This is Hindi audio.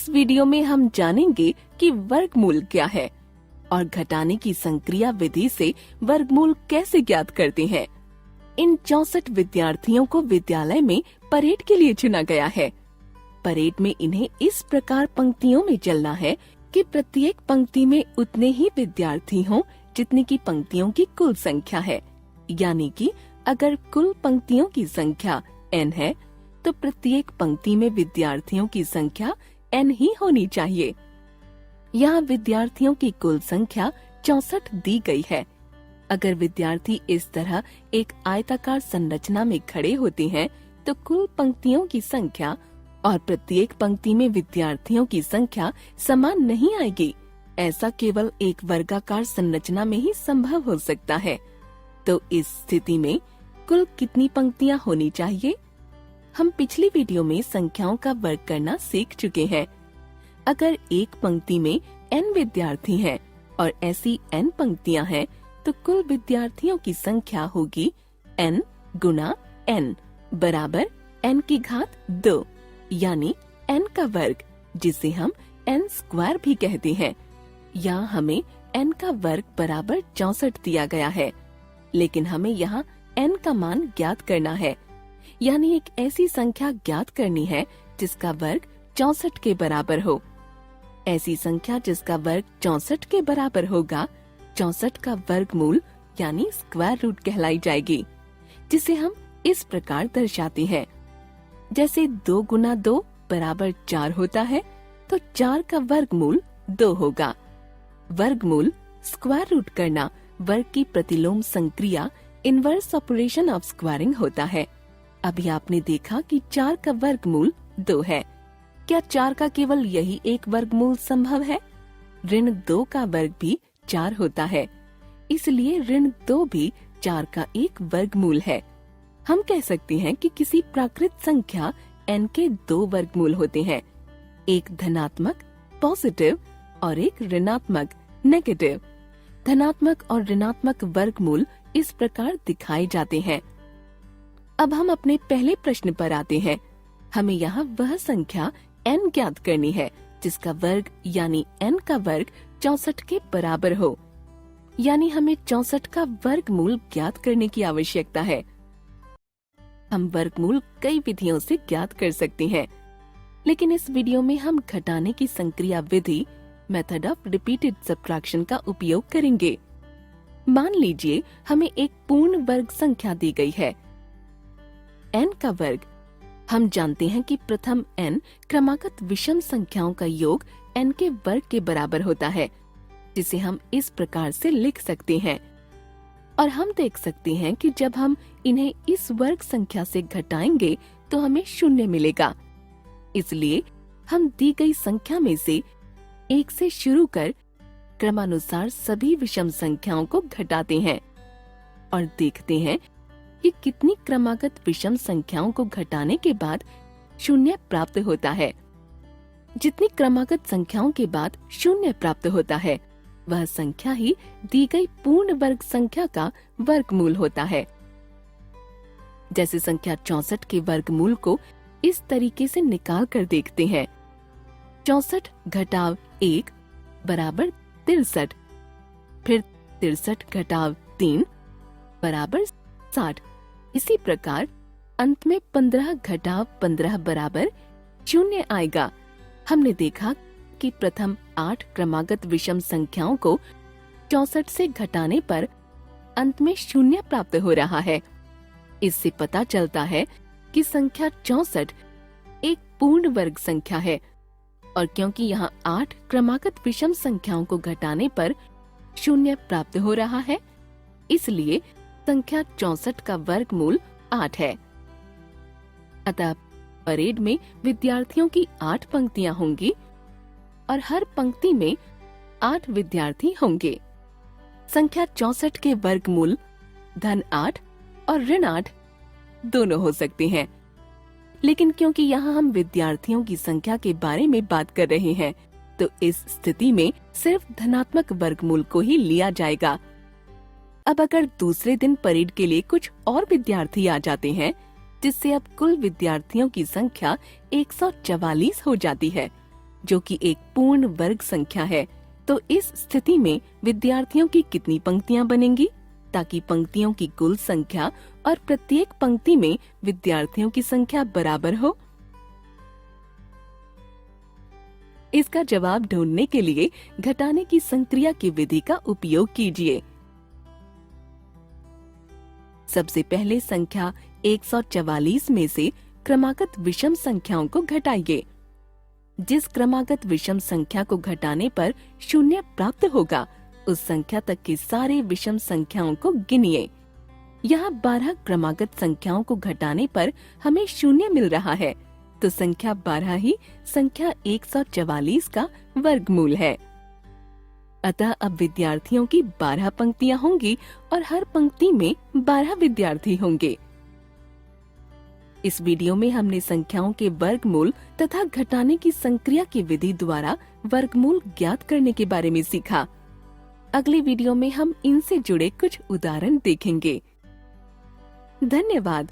इस वीडियो में हम जानेंगे कि वर्गमूल क्या है और घटाने की संक्रिया विधि से वर्गमूल कैसे ज्ञात करते हैं। इन 64 विद्यार्थियों को विद्यालय में परेड के लिए चुना गया है। परेड में इन्हें इस प्रकार पंक्तियों में चलना है कि प्रत्येक पंक्ति में उतने ही विद्यार्थी हों जितने की पंक्तियों की कुल संख्या है। यानी कि अगर कुल पंक्तियों की संख्या n है तो प्रत्येक पंक्ति में विद्यार्थियों की संख्या n ही होनी चाहिए। यहाँ विद्यार्थियों की कुल संख्या 64 दी गई है। अगर विद्यार्थी इस तरह एक आयताकार संरचना में खड़े होते हैं तो कुल पंक्तियों की संख्या और प्रत्येक पंक्ति में विद्यार्थियों की संख्या समान नहीं आएगी। ऐसा केवल एक वर्गाकार संरचना में ही संभव हो सकता है। तो इस स्थिति में कुल कितनी पंक्तियां होनी चाहिए? हम पिछली वीडियो में संख्याओं का वर्ग करना सीख चुके हैं। अगर एक पंक्ति में n विद्यार्थी हैं और ऐसी n पंक्तियां हैं तो कुल विद्यार्थियों की संख्या होगी n गुना n बराबर n की घात 2 यानी n का वर्ग, जिसे हम n स्क्वायर भी कहते हैं। यहाँ हमें n का वर्ग बराबर 64 दिया गया है, लेकिन हमें यहाँ n का मान ज्ञात करना है। यानी एक ऐसी संख्या ज्ञात करनी है जिसका वर्ग 64 के बराबर हो। ऐसी संख्या जिसका वर्ग 64 के बराबर होगा 64 का वर्गमूल यानी स्क्वायर रूट कहलाई जाएगी, जिसे हम इस प्रकार दर्शाते हैं। जैसे 2 गुना 2 बराबर 4 होता है तो 4 का वर्गमूल 2 होगा। वर्गमूल स्क्वायर रूट करना वर्ग की प्रतिलोम संक्रिया इनवर्स ऑपरेशन ऑफ स्क्वायरिंग होता है। अभी आपने देखा कि 4 का वर्गमूल 2 है। क्या 4 का केवल यही एक वर्गमूल संभव है? ऋण 2 का वर्ग भी 4 होता है, इसलिए ऋण 2 भी 4 का एक वर्गमूल है। हम कह सकते हैं कि किसी प्राकृत संख्या n के 2 वर्गमूल होते हैं, एक धनात्मक पॉजिटिव और एक ऋणात्मक नेगेटिव। धनात्मक और ऋणात्मक वर्गमूल इस प्रकार दिखाए जाते हैं। अब हम अपने पहले प्रश्न पर आते हैं। हमें यहाँ वह संख्या n ज्ञात करनी है जिसका वर्ग यानी n का वर्ग 64 के बराबर हो। यानी हमें 64 का वर्गमूल ज्ञात करने की आवश्यकता है। हम वर्गमूल कई विधियों से ज्ञात कर सकते हैं, लेकिन इस वीडियो में हम घटाने की संक्रिया विधि मेथड ऑफ रिपीटेड सब्ट्रैक्शन का उपयोग करेंगे। मान लीजिए हमें एक पूर्ण वर्ग संख्या दी गई है n का वर्ग। हम जानते हैं कि प्रथम n क्रमागत विषम संख्याओं का योग n के वर्ग के बराबर होता है, जिसे हम इस प्रकार से लिख सकते हैं। और हम देख सकते हैं कि जब हम इन्हें इस वर्ग संख्या से घटाएंगे तो हमें 0 मिलेगा। इसलिए हम दी गई संख्या में से 1 से शुरू कर क्रमानुसार सभी विषम संख्याओं को घटाते हैं और देखते हैं कि कितनी क्रमागत विषम संख्याओं को घटाने के बाद 0 प्राप्त होता है। जितनी क्रमागत संख्याओं के बाद 0 प्राप्त होता है वह संख्या ही दी गई पूर्ण वर्ग संख्या का वर्गमूल होता है। जैसे संख्या 64 के वर्गमूल को इस तरीके से निकाल कर देखते हैं। 64 घटाव 1 बराबर 63, फिर 63 घटाव 3 बराबर 60। इसी प्रकार अंत में 15 घटाव 15 बराबर 0 आएगा। हमने देखा कि प्रथम 8 क्रमागत विषम संख्याओं को 64 से घटाने पर अंत में 0 प्राप्त हो रहा है। इससे पता चलता है कि संख्या 64 एक पूर्ण वर्ग संख्या है, और क्योंकि यहाँ 8 क्रमागत विषम संख्याओं को घटाने पर 0 प्राप्त हो रहा है, इसलिए संख्या 64 का वर्गमूल 8 है। अतः परेड में विद्यार्थियों की 8 पंक्तियां होंगी और हर पंक्ति में 8 विद्यार्थी होंगे। संख्या 64 के वर्गमूल धन 8 और ऋण 8 दोनों हो सकते हैं, लेकिन क्योंकि यहाँ हम विद्यार्थियों की संख्या के बारे में बात कर रहे हैं तो इस स्थिति में सिर्फ धनात्मक वर्गमूल को ही लिया जाएगा। अब अगर दूसरे दिन परेड के लिए कुछ और विद्यार्थी आ जाते हैं, जिससे अब कुल विद्यार्थियों की संख्या 144 हो जाती है, जो कि एक पूर्ण वर्ग संख्या है। तो इस स्थिति में विद्यार्थियों की कितनी पंक्तियां बनेंगी, ताकि पंक्तियों की कुल संख्या और प्रत्येक पंक्ति में विद्यार्थियों की संख्या बराबर हो? इसका जवाब ढूंढने के लिए घटाने की संक्रिया की विधि का उपयोग कीजिए। सबसे पहले संख्या 144 में से क्रमागत विषम संख्याओं को घटाइए। जिस क्रमागत विषम संख्या को घटाने पर शून्य प्राप्त होगा, उस संख्या तक की सारे विषम संख्याओं को गिनिए। यहाँ 12 क्रमागत संख्याओं को घटाने पर हमें शून्य मिल रहा है, तो संख्या 12 ही संख्या 144 का वर्गमूल है। अतः अब विद्यार्थियों की 12 पंक्तियां होंगी और हर पंक्ति में 12 विद्यार्थी होंगे। इस वीडियो में हमने संख्याओं के वर्गमूल तथा घटाने की संक्रिया की विधि द्वारा वर्गमूल ज्ञात करने के बारे में सीखा। अगले वीडियो में हम इनसे जुड़े कुछ उदाहरण देखेंगे। धन्यवाद।